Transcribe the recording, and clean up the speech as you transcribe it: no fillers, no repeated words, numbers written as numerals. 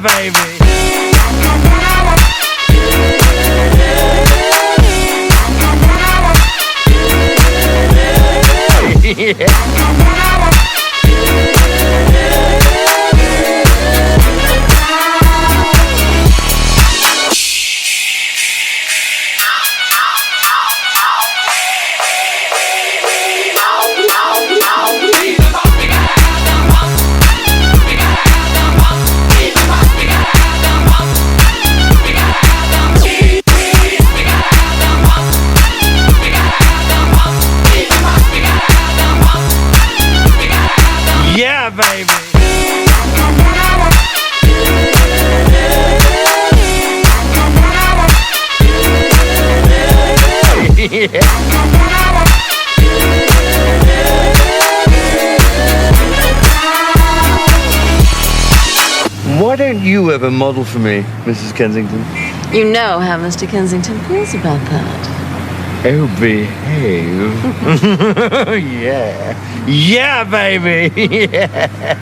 baby. Yeah, baby. Why don't you ever model for me, Mrs. Kensington? You know how Mr. Kensington feels about that. Oh, behave. Yeah. Yeah, baby. Yeah.